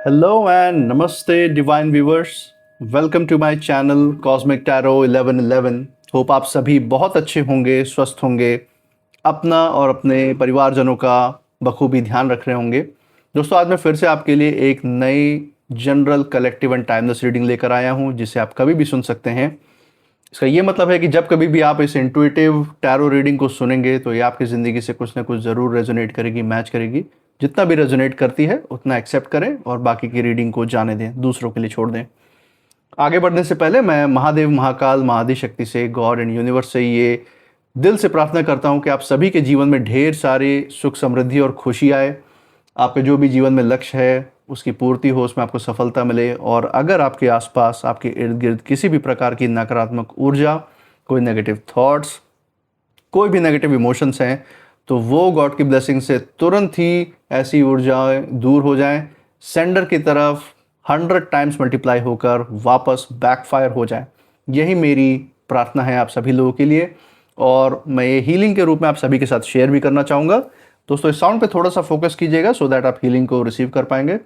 Hello and namaste divine viewers. Welcome to my channel Cosmic Tarot 1111. Hope आप सभी बहुत अच्छे होंगे, स्वस्थ होंगे, अपना और अपने परिवारजनों का बखूबी ध्यान रख रहे होंगे। दोस्तों आज मैं फिर से आपके लिए एक नई general collective and timeless reading लेकर आया हूं जिसे आप कभी भी सुन सकते हैं। इसका ये मतलब है कि जब कभी भी आप इस इंट्यूटिव टैरो रीडिंग को सुनेंगे तो ये आपकी ज़िंदगी से कुछ ना कुछ ज़रूर रेजोनेट करेगी, मैच करेगी। जितना भी रेजोनेट करती है उतना एक्सेप्ट करें और बाकी की रीडिंग को जाने दें, दूसरों के लिए छोड़ दें। आगे बढ़ने से पहले मैं महादेव, महाकाल, महाआदिशक्ति से, गॉड एंड यूनिवर्स से ये दिल से प्रार्थना करता हूँ कि आप सभी के जीवन में ढेर सारी सुख, समृद्धि और खुशी आए। आपका जो भी जीवन में लक्ष्य है उसकी पूर्ति हो, उसमें आपको सफलता मिले। और अगर आपके आसपास, आपके इर्द गिर्द किसी भी प्रकार की नकारात्मक ऊर्जा, कोई नेगेटिव थॉट्स, कोई भी नेगेटिव इमोशंस हैं तो वो गॉड की ब्लेसिंग से तुरंत ही ऐसी ऊर्जाएं दूर हो जाएं, सेंडर की तरफ 100 टाइम्स मल्टीप्लाई होकर वापस बैकफायर हो जाए। यही मेरी प्रार्थना है आप सभी लोगों के लिए और मैं ये हीलिंग के रूप में आप सभी के साथ शेयर भी करना चाहूँगा। दोस्तों इस साउंड पे थोड़ा सा फोकस कीजिएगा सो दैट आप हीलिंग को रिसीव कर पाएंगे।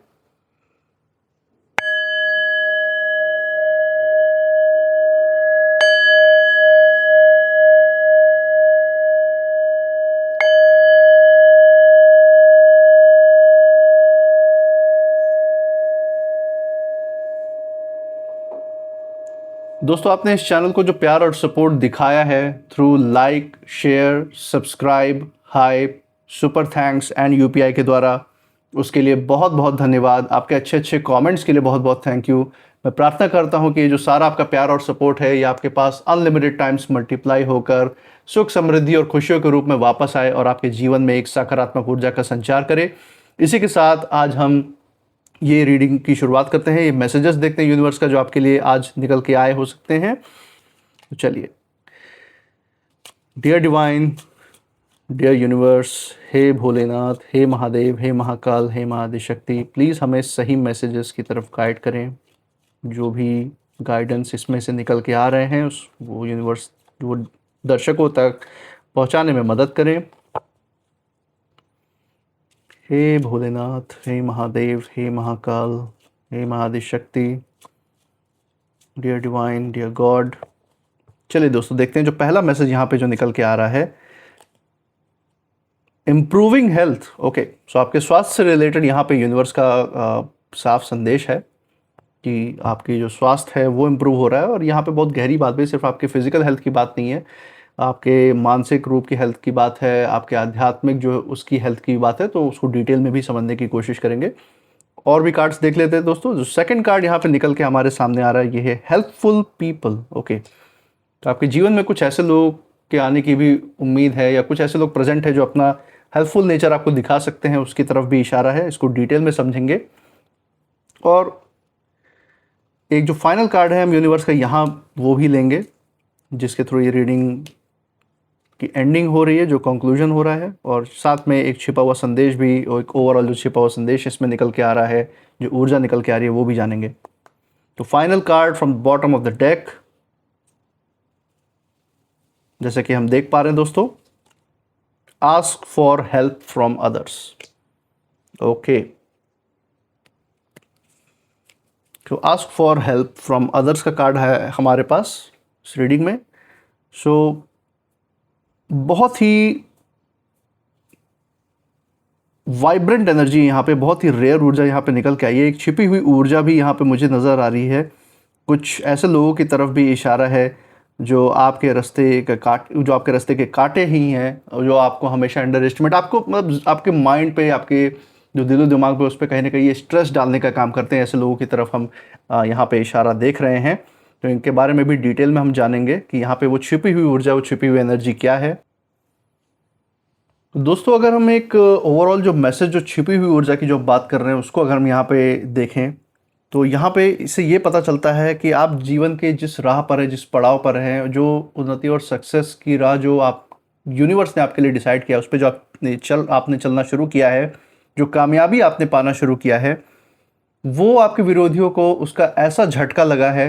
दोस्तों आपने इस चैनल को जो प्यार और सपोर्ट दिखाया है through like, share, subscribe, hype, super thanks and UPI के द्वारा, उसके लिए बहुत बहुत धन्यवाद। आपके अच्छे अच्छे कमेंट्स के लिए बहुत बहुत थैंक यू। मैं प्रार्थना करता हूं कि ये जो सारा आपका प्यार और सपोर्ट है ये आपके पास अनलिमिटेड टाइम्स मल्टीप्लाई होकर सुख, समृद्धि और खुशियों के रूप में वापस आए और आपके जीवन में एक सकारात्मक ऊर्जा का संचार करे। इसी के साथ आज हम ये रीडिंग की शुरुआत करते हैं। ये मैसेजेस देखते हैं यूनिवर्स का जो आपके लिए आज निकल के आए हो सकते हैं। तो चलिए। डियर डिवाइन, डियर यूनिवर्स, हे भोलेनाथ, हे महादेव, हे महाकाल, हे महाआदिशक्ति, प्लीज़ हमें सही मैसेजेस की तरफ गाइड करें। जो भी गाइडेंस इसमें से निकल के आ रहे हैं उस वो यूनिवर्स वो दर्शकों तक पहुंचाने में मदद करें। हे भोलेनाथ, हे महादेव, हे महाकाल, हे महाआदिशक्ति, डियर डिवाइन, डियर गॉड। चलिए दोस्तों देखते हैं जो पहला मैसेज यहाँ पे जो निकल के आ रहा है, इम्प्रूविंग हेल्थ। ओके, सो आपके स्वास्थ्य से रिलेटेड यहाँ पे यूनिवर्स का साफ संदेश है कि आपकी जो स्वास्थ्य है वो इम्प्रूव हो रहा है। और यहाँ पे बहुत गहरी बात भी, सिर्फ आपके फिजिकल हेल्थ की बात नहीं है, आपके मानसिक रूप की हेल्थ की बात है, आपके आध्यात्मिक जो उसकी हेल्थ की बात है। तो उसको डिटेल में भी समझने की कोशिश करेंगे। और भी कार्ड्स देख लेते हैं दोस्तों। जो सेकंड कार्ड यहाँ पे निकल के हमारे सामने आ रहा है ये है हेल्पफुल पीपल। ओके, तो आपके जीवन में कुछ ऐसे लोग के आने की भी उम्मीद है या कुछ ऐसे लोग प्रेजेंट है जो अपना हेल्पफुल नेचर आपको दिखा सकते हैं, उसकी तरफ भी इशारा है। इसको डिटेल में समझेंगे। और एक जो फाइनल कार्ड है हम यूनिवर्स का यहाँ वो भी लेंगे जिसके थ्रू ये रीडिंग की एंडिंग हो रही है, जो कंक्लूजन हो रहा है। और साथ में एक छिपा हुआ संदेश भी, और एक ओवरऑल जो छिपा हुआ संदेश इसमें निकल के आ रहा है, जो ऊर्जा निकल के आ रही है वो भी जानेंगे। तो final card from bottom of the deck, जैसे कि हम देख पा रहे हैं दोस्तों, ask for help from others. Okay, तो ask for help from others का कार्ड है हमारे पास इस रीडिंग में। सो बहुत ही वाइब्रेंट एनर्जी यहाँ पे, बहुत ही रेयर ऊर्जा यहाँ पे निकल के आई है। एक छिपी हुई ऊर्जा भी यहाँ पे मुझे नज़र आ रही है। कुछ ऐसे लोगों की तरफ भी इशारा है जो आपके रास्ते के कांटे ही हैं, जो आपको हमेशा अंडर एस्टिमेट, आपको मतलब आपके माइंड पे, आपके जो दिलो दिमाग पे, उस पर कहीं ना कहीं ये स्ट्रेस डालने का काम करते हैं। ऐसे लोगों की तरफ हम यहाँ पे इशारा देख रहे हैं। तो इनके बारे में भी डिटेल में हम जानेंगे कि यहाँ पे वो छिपी हुई ऊर्जा, वो छिपी हुई एनर्जी क्या है। दोस्तों अगर हम एक ओवरऑल जो मैसेज, जो छिपी हुई ऊर्जा की जो बात कर रहे हैं उसको अगर हम यहाँ पे देखें तो यहाँ पे इससे ये पता चलता है कि आप जीवन के जिस राह पर है, जिस पड़ाव पर हैं, जो उन्नति और सक्सेस की राह जो आप यूनिवर्स ने आपके लिए डिसाइड किया, उस पर जो आपने चलना शुरू किया है, जो कामयाबी आपने पाना शुरू किया है, वो आपके विरोधियों को उसका ऐसा झटका लगा है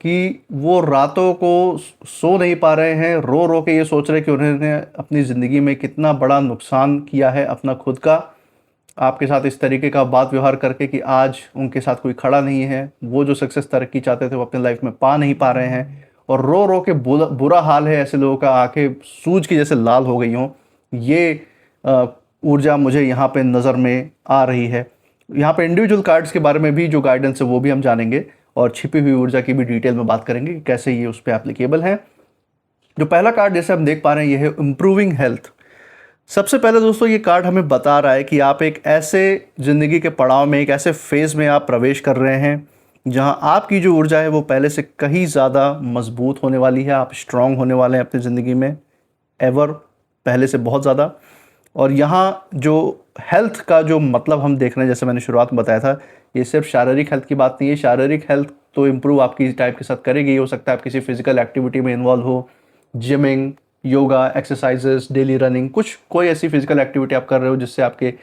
कि वो रातों को सो नहीं पा रहे हैं, रो रो के ये सोच रहे हैं कि उन्होंने अपनी ज़िंदगी में कितना बड़ा नुकसान किया है अपना खुद का, आपके साथ इस तरीके का बात व्यवहार करके कि आज उनके साथ कोई खड़ा नहीं है, वो जो सक्सेस तरक्की चाहते थे वो अपने लाइफ में पा नहीं पा रहे हैं, और रो रो के बुरा हाल है ऐसे लोगों का, आंखें सूज की जैसे लाल हो गई हों। ये ऊर्जा मुझे यहाँ पे नज़र में आ रही है। यहाँ पे इंडिविजुअल कार्ड्स के बारे में भी जो गाइडेंस है वो भी हम जानेंगे, और छिपी हुई ऊर्जा की भी डिटेल में बात करेंगे कि कैसे ये उस पर एप्लीकेबल है। जो पहला कार्ड जैसे हम देख पा रहे हैं ये है इम्प्रूविंग हेल्थ। सबसे पहले दोस्तों ये कार्ड हमें बता रहा है कि आप एक ऐसे ज़िंदगी के पड़ाव में, एक ऐसे फेज़ में आप प्रवेश कर रहे हैं जहां आपकी जो ऊर्जा है वो पहले से कहीं ज़्यादा मजबूत होने वाली है। आप स्ट्रांग होने वाले हैं अपनी ज़िंदगी में, एवर पहले से बहुत ज़्यादा। और यहाँ जो हेल्थ का जो मतलब हम देख रहे हैं, जैसे मैंने शुरुआत में बताया था, ये सिर्फ शारीरिक हेल्थ की बात नहीं है। शारीरिक हेल्थ तो इम्प्रूव आपकी टाइप के साथ करेगी। हो सकता है आप किसी फिजिकल एक्टिविटी में इन्वॉल्व हो, gymming, yoga, exercises, daily running, कुछ कोई ऐसी फिजिकल एक्टिविटी आप कर रहे हो जिससे आपके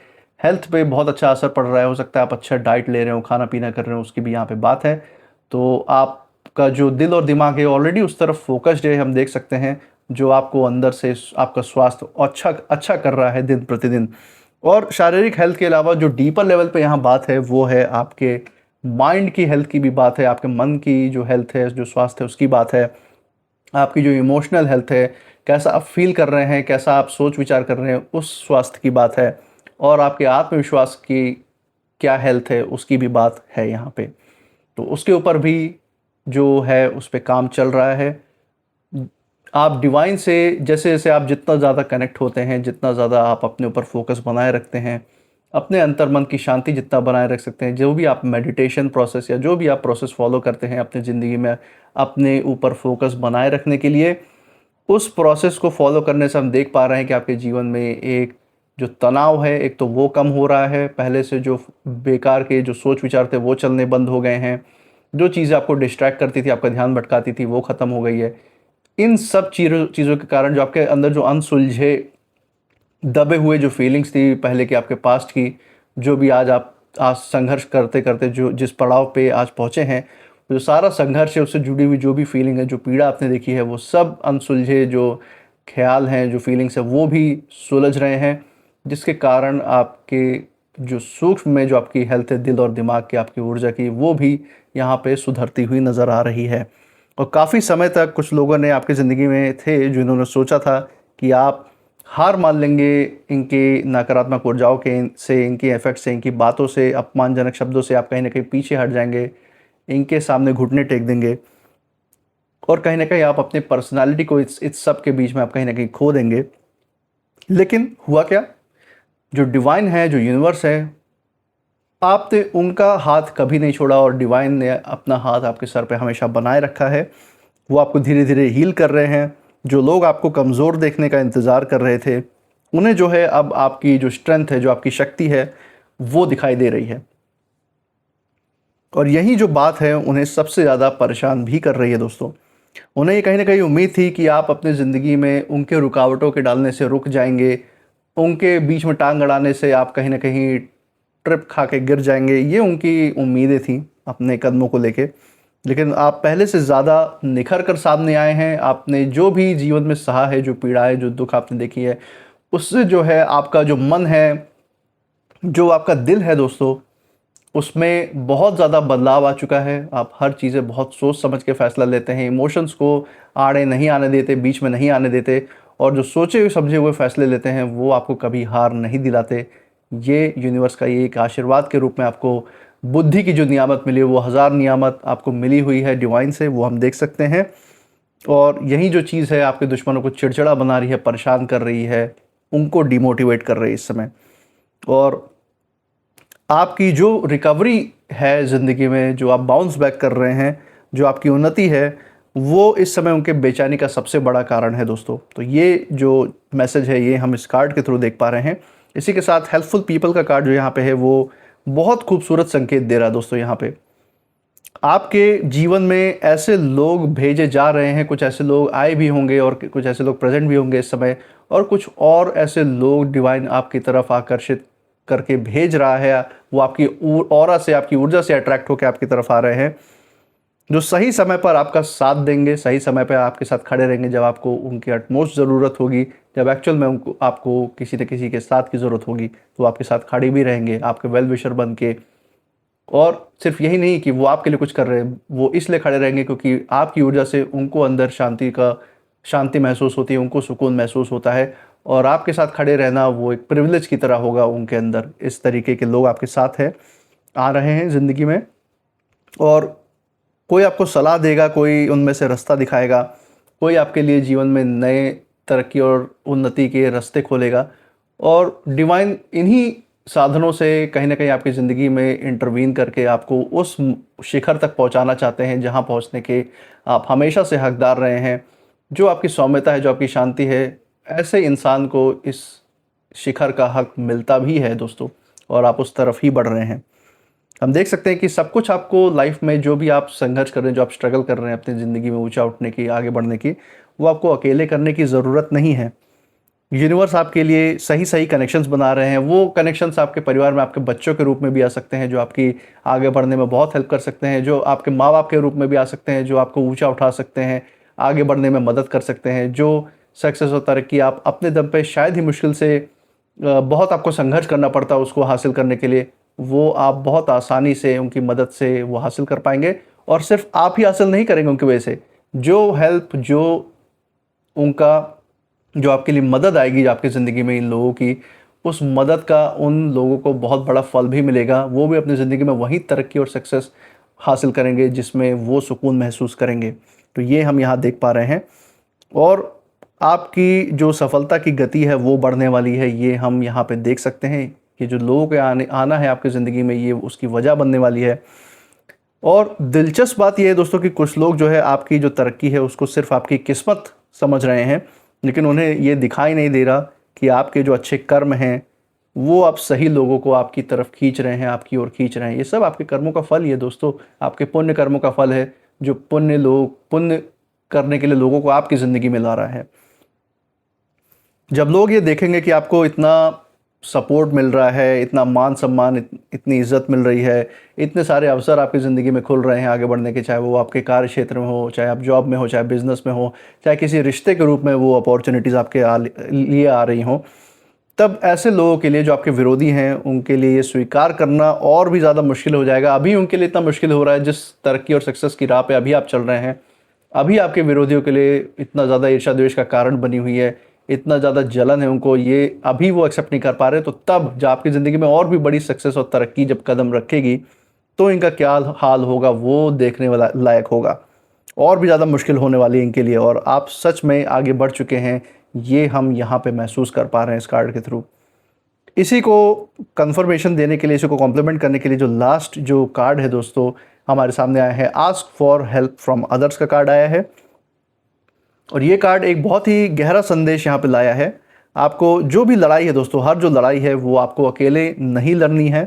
हेल्थ पे बहुत अच्छा असर पड़ रहा है। हो सकता है आप अच्छा डाइट ले रहे हो, खाना पीना कर रहे हो, उसकी भी यहाँ पे बात है। तो आपका जो दिल और दिमाग है ऑलरेडी उस तरफ फोकस्ड है, हम देख सकते हैं, जो आपको अंदर से आपका स्वास्थ्य अच्छा कर रहा है दिन प्रतिदिन। और शारीरिक हेल्थ के अलावा जो डीपर लेवल पे यहाँ बात है वो है आपके माइंड की हेल्थ की भी बात है, आपके मन की जो हेल्थ है, जो स्वास्थ्य है उसकी बात है, आपकी जो इमोशनल हेल्थ है, कैसा आप फील कर रहे हैं, कैसा आप सोच विचार कर रहे हैं, उस स्वास्थ्य की बात है, और आपके आत्मविश्वास की क्या हेल्थ है उसकी भी बात है यहाँ पे। तो उसके ऊपर भी जो है उस पर काम चल रहा है। आप डिवाइन से जैसे जैसे आप जितना ज़्यादा कनेक्ट होते हैं, जितना ज़्यादा आप अपने ऊपर फोकस बनाए रखते हैं, अपने अंतर मन की शांति जितना बनाए रख सकते हैं, जो भी आप मेडिटेशन प्रोसेस या जो भी आप प्रोसेस फॉलो करते हैं अपनी ज़िंदगी में अपने ऊपर फोकस बनाए रखने के लिए, उस प्रोसेस को फॉलो करने से हम देख पा रहे हैं कि आपके जीवन में एक जो तनाव है, एक तो वो कम हो रहा है। पहले से जो बेकार के जो सोच विचार थे वो चलने बंद हो गए हैं। जो चीज़ें आपको डिस्ट्रैक्ट करती थी, आपका ध्यान भटकाती थी, वो ख़त्म हो गई है। इन सब चीज़ों के कारण जो आपके अंदर जो अनसुलझे दबे हुए जो फीलिंग्स थी पहले की, आपके पास्ट की, जो भी आज संघर्ष करते करते जो जिस पड़ाव पे आज पहुँचे हैं, जो सारा संघर्ष है उससे जुड़ी हुई जो भी फीलिंग है, जो पीड़ा आपने देखी है, वो सब अनसुलझे जो ख्याल हैं, जो फीलिंग्स है, वो भी सुलझ रहे हैं, जिसके कारण आपके जो सूक्ष्म में जो आपकी हेल्थ है, दिल और दिमाग की, आपकी ऊर्जा की, वो भी यहाँ पे सुधरती हुई नज़र आ रही है। और काफ़ी समय तक कुछ लोगों ने आपकी ज़िंदगी में थे जिन्होंने सोचा था कि आप हार मान लेंगे इनकी नकारात्मक ऊर्जाओं के से, इनके इफ़ेक्ट से, इनकी बातों से, अपमानजनक शब्दों से आप कहीं ना कहीं पीछे हट जाएंगे, इनके सामने घुटने टेक देंगे, और कहीं ना कहीं आप अपनी पर्सनालिटी को इस सब के बीच में आप कहीं ना कहीं खो देंगे। लेकिन हुआ क्या, जो डिवाइन है, जो यूनिवर्स है, आपने उनका हाथ कभी नहीं छोड़ा, और डिवाइन ने अपना हाथ आपके सर पे हमेशा बनाए रखा है। वो आपको धीरे धीरे हील कर रहे हैं। जो लोग आपको कमज़ोर देखने का इंतज़ार कर रहे थे, उन्हें जो है अब आपकी जो स्ट्रेंथ है, जो आपकी शक्ति है, वो दिखाई दे रही है। और यही जो बात है उन्हें सबसे ज़्यादा परेशान भी कर रही है दोस्तों। उन्हें ये कहीं ना कहीं उम्मीद थी कि आप अपनी ज़िंदगी में उनके रुकावटों के डालने से रुक जाएंगे, उनके बीच में टांग अड़ाने से आप कहीं ना कहीं ट्रिप खा के गिर जाएंगे। ये उनकी उम्मीदें थी अपने कदमों को लेके। लेकिन आप पहले से ज़्यादा निखर कर सामने आए हैं। आपने जो भी जीवन में सहा है, जो पीड़ा है, जो दुख आपने देखी है, उससे जो है आपका जो मन है, जो आपका दिल है दोस्तों, उसमें बहुत ज़्यादा बदलाव आ चुका है। आप हर चीज़ें बहुत सोच समझ के फ़ैसला लेते हैं, इमोशंस को आड़े नहीं आने देते, बीच में नहीं आने देते, और जो सोचे हुए समझे हुए फ़ैसले लेते हैं वो आपको कभी हार नहीं दिलाते। ये यूनिवर्स का ये एक आशीर्वाद के रूप में आपको बुद्धि की जो नियामत मिली है, वो 1000 नियामत आपको मिली हुई है डिवाइन से, वो हम देख सकते हैं। और यही जो चीज़ है आपके दुश्मनों को चिड़चिड़ा बना रही है, परेशान कर रही है, उनको डिमोटिवेट कर रही है इस समय। और आपकी जो रिकवरी है ज़िंदगी में, जो आप बाउंस बैक कर रहे हैं, जो आपकी उन्नति है, वो इस समय उनके बेचैनी का सबसे बड़ा कारण है दोस्तों। तो ये जो मैसेज है ये हम इस कार्ड के थ्रू देख पा रहे हैं। इसी के साथ हेल्पफुल पीपल का कार्ड जो यहाँ पे है वो बहुत खूबसूरत संकेत दे रहा है दोस्तों। यहाँ पे आपके जीवन में ऐसे लोग भेजे जा रहे हैं, कुछ ऐसे लोग आए भी होंगे और कुछ ऐसे लोग प्रेजेंट भी होंगे इस समय, और कुछ और ऐसे लोग डिवाइन आपकी तरफ आकर्षित करके भेज रहा है। वो आपकी ऑरा से, आपकी ऊर्जा से अट्रैक्ट होकर आपकी तरफ आ रहे हैं। जो सही समय पर आपका साथ देंगे, सही समय पे आपके साथ खड़े रहेंगे जब आपको उनकी अटमोस्ट ज़रूरत होगी, जब एक्चुअल में उनको आपको किसी न किसी के साथ की ज़रूरत होगी, तो आपके साथ खड़े भी रहेंगे आपके वेल विशर बन के। और सिर्फ यही नहीं कि वो आपके लिए कुछ कर रहे हैं, वो इसलिए खड़े रहेंगे क्योंकि आपकी ऊर्जा से उनको अंदर शांति महसूस होती है, उनको सुकून महसूस होता है, और आपके साथ खड़े रहना वो एक प्रिविलेज की तरह होगा उनके अंदर। इस तरीके के लोग आपके साथ आ रहे हैं ज़िंदगी में, और कोई आपको सलाह देगा, कोई उनमें से रास्ता दिखाएगा, कोई आपके लिए जीवन में नए तरक्की और उन्नति के रास्ते खोलेगा। और डिवाइन इन्हीं साधनों से कहीं ना कहीं आपकी ज़िंदगी में इंटरवीन करके आपको उस शिखर तक पहुंचाना चाहते हैं जहां पहुंचने के आप हमेशा से हकदार रहे हैं। जो आपकी सौम्यता है, जो आपकी शांति है, ऐसे इंसान को इस शिखर का हक मिलता भी है दोस्तों, और आप उस तरफ ही बढ़ रहे हैं। हम देख सकते हैं कि सब कुछ आपको लाइफ में जो भी आप संघर्ष कर रहे हैं, जो आप स्ट्रगल कर रहे हैं अपनी ज़िंदगी में ऊंचा उठने की, आगे बढ़ने की, वो आपको अकेले करने की ज़रूरत नहीं है। यूनिवर्स आपके लिए सही सही कनेक्शंस बना रहे हैं। वो कनेक्शंस आपके परिवार में आपके बच्चों के रूप में भी आ सकते हैं, जो आपकी आगे बढ़ने में बहुत हेल्प कर सकते हैं, जो आपके माँ बाप के रूप में भी आ सकते हैं, जो आपको ऊंचा उठा सकते हैं, आगे बढ़ने में मदद कर सकते हैं। जो सक्सेस और तरक्की आप अपने दम पे शायद ही मुश्किल से बहुत आपको संघर्ष करना पड़ता है उसको हासिल करने के लिए, वो आप बहुत आसानी से उनकी मदद से वो हासिल कर पाएंगे। और सिर्फ आप ही हासिल नहीं करेंगे उनकी वजह से, जो हेल्प, जो आपके लिए मदद आएगी आपकी ज़िंदगी में इन लोगों की, उस मदद का उन लोगों को बहुत बड़ा फल भी मिलेगा। वो भी अपनी ज़िंदगी में वही तरक्की और सक्सेस हासिल करेंगे जिसमें वो सुकून महसूस करेंगे। तो ये हम यहाँ देख पा रहे हैं, और आपकी जो सफलता की गति है वो बढ़ने वाली है, ये हम यहाँ पे देख सकते हैं। कि जो लोगों के आना है आपकी ज़िंदगी में, ये उसकी वजह बनने वाली है। और दिलचस्प बात यह है दोस्तों कि कुछ लोग जो है आपकी जो तरक्की है उसको सिर्फ आपकी किस्मत समझ रहे हैं, लेकिन उन्हें ये दिखाई नहीं दे रहा कि आपके जो अच्छे कर्म हैं वो आप सही लोगों को आपकी तरफ खींच रहे हैं, आपकी ओर खींच रहे हैं। ये सब आपके कर्मों का फल ही है दोस्तों, आपके पुण्य कर्मों का फल है, जो पुण्य करने के लिए लोगों को आपकी ज़िंदगी में ला रहा है। जब लोग ये देखेंगे कि आपको इतना सपोर्ट मिल रहा है, इतना मान सम्मान, इतनी इज्जत मिल रही है, इतने सारे अवसर आपकी ज़िंदगी में खुल रहे हैं आगे बढ़ने के, चाहे वो आपके कार्य क्षेत्र में हो, चाहे आप जॉब में हो, चाहे बिजनेस में हो, चाहे किसी रिश्ते के रूप में वो अपॉर्चुनिटीज़ आपके लिए आ रही हों, तब ऐसे लोगों के लिए जो आपके विरोधी हैं उनके लिए ये स्वीकार करना और भी ज़्यादा मुश्किल हो जाएगा। अभी उनके लिए इतना मुश्किल हो रहा है जिस तरक्की और सक्सेस की राह पे अभी आप चल रहे हैं, अभी आपके विरोधियों के लिए इतना ज़्यादा ईर्ष्या द्वेष का कारण बनी हुई है, इतना ज़्यादा जलन है उनको, ये अभी वो एक्सेप्ट नहीं कर पा रहे। तो तब जब आपकी ज़िंदगी में और भी बड़ी सक्सेस और तरक्की जब कदम रखेगी, तो इनका क्या हाल होगा वो देखने वाला लायक होगा। और भी ज़्यादा मुश्किल होने वाली है इनके लिए, और आप सच में आगे बढ़ चुके हैं, ये हम यहाँ पे महसूस कर पा रहे हैं इस कार्ड के थ्रू। इसी को कंफर्मेशन देने के लिए, इसी को कॉम्प्लीमेंट करने के लिए जो लास्ट जो कार्ड है दोस्तों हमारे सामने आया है, ask for help from others का कार्ड आया है। और ये कार्ड एक बहुत ही गहरा संदेश यहाँ पे लाया है। आपको जो भी लड़ाई है दोस्तों, हर जो लड़ाई है वो आपको अकेले नहीं लड़नी है।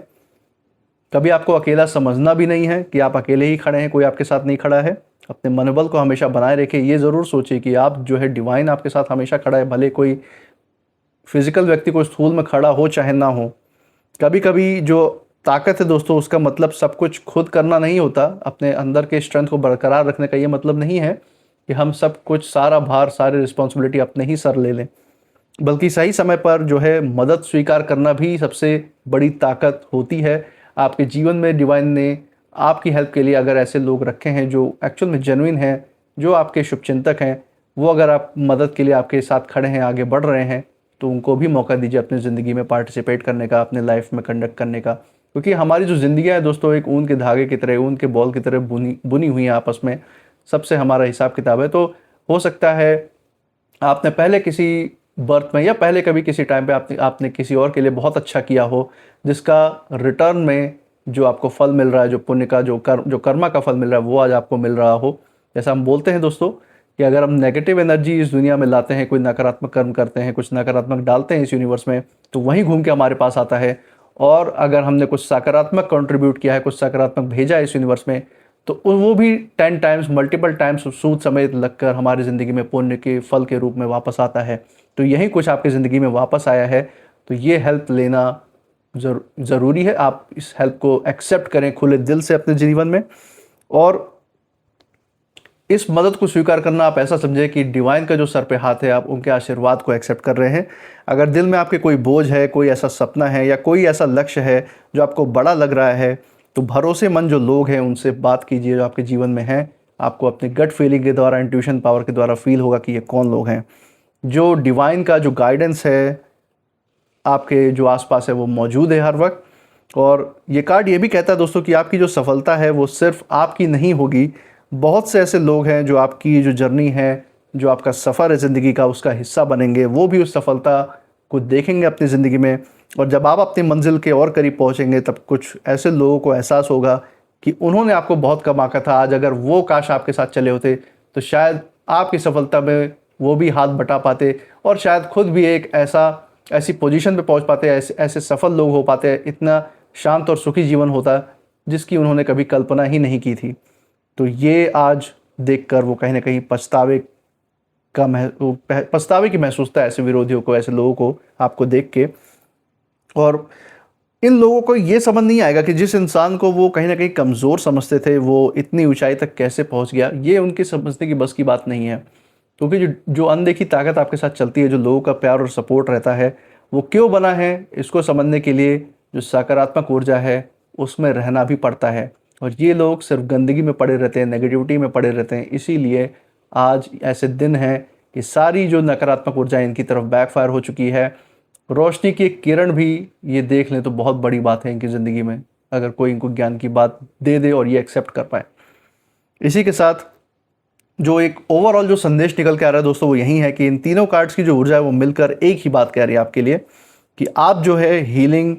कभी आपको अकेला समझना भी नहीं है कि आप अकेले ही खड़े हैं, कोई आपके साथ नहीं खड़ा है। अपने मनोबल को हमेशा बनाए रखें। ये ज़रूर सोचिए कि आप जो है डिवाइन आपके साथ हमेशा खड़ा है, भले कोई फिजिकल व्यक्ति को स्थूल में खड़ा हो चाहे ना हो। कभी कभी जो ताकत है दोस्तों, उसका मतलब सब कुछ खुद करना नहीं होता। अपने अंदर के स्ट्रेंथ को बरकरार रखने का ये मतलब नहीं है कि हम सब कुछ, सारा भार, सारी रिस्पॉन्सिबिलिटी अपने ही सर ले लें, बल्कि सही समय पर जो है मदद स्वीकार करना भी सबसे बड़ी ताकत होती है। आपके जीवन में डिवाइन ने आपकी हेल्प के लिए अगर ऐसे लोग रखे हैं जो एक्चुअल में जेन्युइन हैं, जो आपके शुभचिंतक हैं, वो अगर आप मदद के लिए आपके साथ खड़े हैं, आगे बढ़ रहे हैं, तो उनको भी मौका दीजिए अपनी ज़िंदगी में पार्टिसिपेट करने का, अपने लाइफ में कंडक्ट करने का। क्योंकि हमारी जो ज़िंदगियाँ हैं दोस्तों, एक ऊन के धागे की तरह, ऊन के बॉल की तरह बुनी हुई हैं आपस में। सबसे हमारा हिसाब किताब है। तो हो सकता है आपने पहले किसी बर्थ में या पहले कभी किसी टाइम पे आपने किसी और के लिए बहुत अच्छा किया हो, जिसका रिटर्न में जो आपको फल मिल रहा है, जो पुण्य का, जो कर्मा का फल मिल रहा है, वो आज आपको मिल रहा हो। जैसा हम बोलते हैं दोस्तों कि अगर हम नेगेटिव एनर्जी इस दुनिया में लाते हैं, कोई नकारात्मक कर्म करते हैं, कुछ नकारात्मक डालते हैं इस यूनिवर्स में, तो वहीं घूम के हमारे पास आता है। और अगर हमने कुछ सकारात्मक कंट्रीब्यूट किया है, कुछ सकारात्मक भेजा है इस यूनिवर्स में, तो वो भी 10 टाइम्स, मल्टीपल टाइम्स सूद समेत लगकर हमारी ज़िंदगी में पुण्य के फल के रूप में वापस आता है। तो यही कुछ आपकी ज़िंदगी में वापस आया है। तो ये हेल्प लेना ज़रूरी है। आप इस हेल्प को एक्सेप्ट करें खुले दिल से अपने जीवन में, और इस मदद को स्वीकार करना आप ऐसा समझें कि डिवाइन का जो सर पे हाथ है, आप उनके आशीर्वाद को एक्सेप्ट कर रहे हैं। अगर दिल में आपके कोई बोझ है, कोई ऐसा सपना है या कोई ऐसा लक्ष्य है जो आपको बड़ा लग रहा है, तो भरोसेमंद जो लोग हैं उनसे बात कीजिए जो आपके जीवन में हैं। आपको अपने गट फीलिंग के द्वारा, इंट्यूशन पावर के द्वारा फील होगा कि ये कौन लोग हैं। जो डिवाइन का जो गाइडेंस है आपके जो आसपास है वो मौजूद है हर वक्त। और ये कार्ड ये भी कहता है दोस्तों कि आपकी जो सफलता है वो सिर्फ आपकी नहीं होगी, बहुत से ऐसे लोग हैं जो आपकी जो जर्नी है, जो आपका सफ़र है ज़िंदगी का, उसका हिस्सा बनेंगे। वो भी उस सफलता को देखेंगे अपनी ज़िंदगी में, और जब आप अपनी मंजिल के और करीब पहुंचेंगे तब कुछ ऐसे लोगों को एहसास होगा कि उन्होंने आपको बहुत कम आंका था। आज अगर वो काश आपके साथ चले होते तो शायद आपकी सफलता में वो भी हाथ बटा पाते, और शायद खुद भी एक ऐसी पोजीशन पे पहुंच पाते, ऐसे सफल लोग हो पाते, इतना शांत और सुखी जीवन होता जिसकी उन्होंने कभी कल्पना ही नहीं की थी। तो ये आज देखकर वो कहीं ना कहीं पछतावे की महसूसता है ऐसे विरोधियों को, ऐसे लोगों को आपको देख के। और इन लोगों को ये समझ नहीं आएगा कि जिस इंसान को वो कहीं ना कहीं कमज़ोर समझते थे वो इतनी ऊंचाई तक कैसे पहुंच गया। ये उनकी समझने की बस की बात नहीं है, क्योंकि जो अनदेखी ताकत आपके साथ चलती है, जो लोगों का प्यार और सपोर्ट रहता है, वो क्यों बना है इसको समझने के लिए जो सकारात्मक ऊर्जा है उसमें रहना भी पड़ता है। और ये लोग सिर्फ गंदगी में पड़े रहते हैं, नेगेटिविटी में पड़े रहते हैं। इसीलिए आज ऐसे दिन हैं कि सारी जो नकारात्मक ऊर्जा इनकी तरफ बैकफायर हो चुकी है। रोशनी की एक किरण भी ये देख लें तो बहुत बड़ी बात है इनकी ज़िंदगी में, अगर कोई इनको ज्ञान की बात दे दे और ये एक्सेप्ट कर पाए। इसी के साथ जो एक ओवरऑल जो संदेश निकल के आ रहा है दोस्तों वो यही है कि इन तीनों कार्ड्स की जो ऊर्जा है वो मिलकर एक ही बात कह रही है आपके लिए कि आप जो है हीलिंग,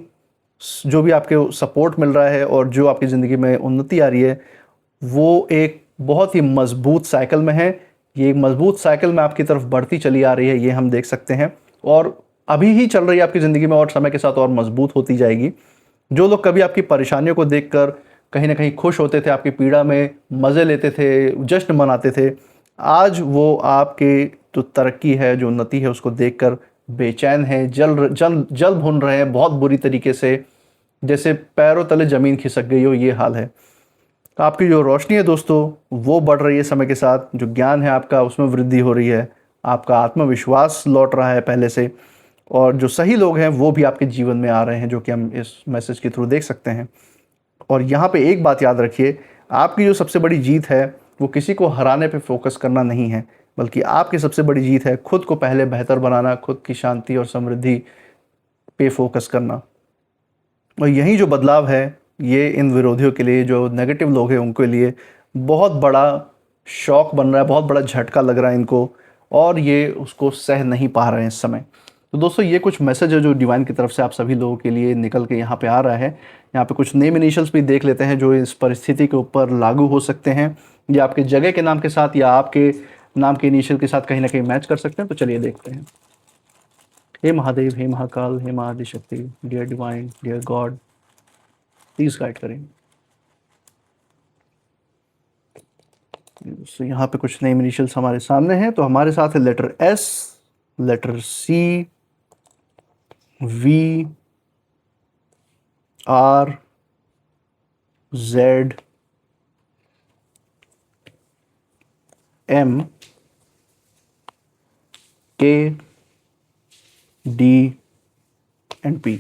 जो भी आपके सपोर्ट मिल रहा है और जो आपकी ज़िंदगी में उन्नति आ रही है, वो एक बहुत ही मजबूत साइकिल में है। ये एक मजबूत साइकिल में आपकी तरफ बढ़ती चली आ रही है, ये हम देख सकते हैं, और अभी ही चल रही है आपकी ज़िंदगी में और समय के साथ और मजबूत होती जाएगी। जो लोग कभी आपकी परेशानियों को देखकर कहीं ना कहीं खुश होते थे, आपकी पीड़ा में मज़े लेते थे, जश्न मनाते थे, आज वो आपके जो तरक्की है, जो उन्नति है, उसको देखकर बेचैन हैं, जल भुन रहे हैं बहुत बुरी तरीके से, जैसे पैरों तले ज़मीन खिसक गई हो, ये हाल है। तो आपकी जो रोशनी है दोस्तों वो बढ़ रही है समय के साथ, जो ज्ञान है आपका उसमें वृद्धि हो रही है, आपका आत्मविश्वास लौट रहा है पहले से, और जो सही लोग हैं वो भी आपके जीवन में आ रहे हैं, जो कि हम इस मैसेज के थ्रू देख सकते हैं। और यहाँ पे एक बात याद रखिए, आपकी जो सबसे बड़ी जीत है वो किसी को हराने पे फोकस करना नहीं है, बल्कि आपकी सबसे बड़ी जीत है खुद को पहले बेहतर बनाना, खुद की शांति और समृद्धि पे फोकस करना। और यही जो बदलाव है ये इन विरोधियों के लिए, जो नेगेटिव लोग हैं उनके लिए बहुत बड़ा शॉक बन रहा है, बहुत बड़ा झटका लग रहा है इनको, और ये उसको सह नहीं पा रहे हैं इस समय। तो दोस्तों ये कुछ मैसेज है जो डिवाइन की तरफ से आप सभी लोगों के लिए निकल के यहाँ पे आ रहा है। यहाँ पे कुछ नेम इनिशियल्स भी देख लेते हैं जो इस परिस्थिति के ऊपर लागू हो सकते हैं, या आपके जगह के नाम के साथ या आपके नाम के इनिशियल के साथ कहीं ना कहीं मैच कर सकते हैं। तो चलिए देखते हैं। हे महादेव, हे महाकाल, हे Mahadishakti, dear divine, dear God, please guide करें। तो यहाँ पे कुछ नेम इनिशियल्स हमारे सामने हैं। तो हमारे साथ है letter S, letter C, V, R, Z, M, K, D and P.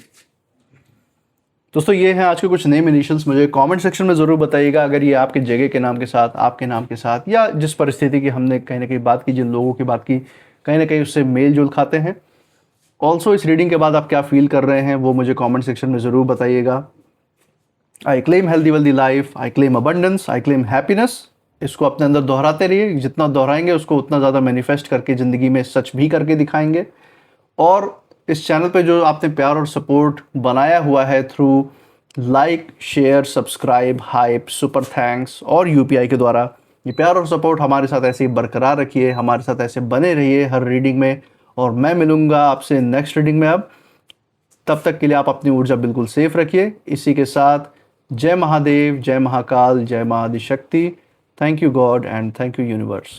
दोस्तों ये हैं आज के कुछ नेम इनिशियल्स। मुझे कमेंट सेक्शन में ज़रूर बताइएगा अगर ये आपके जगह के नाम के साथ, आपके नाम के साथ, या जिस परिस्थिति की हमने कहीं ना कहीं बात की, जिन लोगों की बात की, कहीं ना कहीं उससे मेल जोल खाते हैं। ऑल्सो इस रीडिंग के बाद आप क्या फील कर रहे हैं वो मुझे कमेंट सेक्शन में ज़रूर बताइएगा। I claim healthy wealthy life, I claim abundance, I claim happiness. इसको अपने अंदर दोहराते रहिए, जितना दोहराएंगे उसको उतना ज़्यादा मैनिफेस्ट करके ज़िंदगी में सच भी करके दिखाएंगे। और इस चैनल पे जो आपने प्यार और सपोर्ट बनाया हुआ है through like, share, subscribe, hype, super thanks और यूपीआई के द्वारा, ये प्यार और सपोर्ट हमारे साथ ऐसे ही बरकरार रखिए, हमारे साथ ऐसे बने रहिए हर रीडिंग में। और मैं मिलूँगा आपसे नेक्स्ट रीडिंग में। अब तब तक के लिए आप अपनी ऊर्जा बिल्कुल सेफ रखिए। इसी के साथ जय महादेव, जय महाकाल, जय Mahadishakti. Thank you God and thank you universe.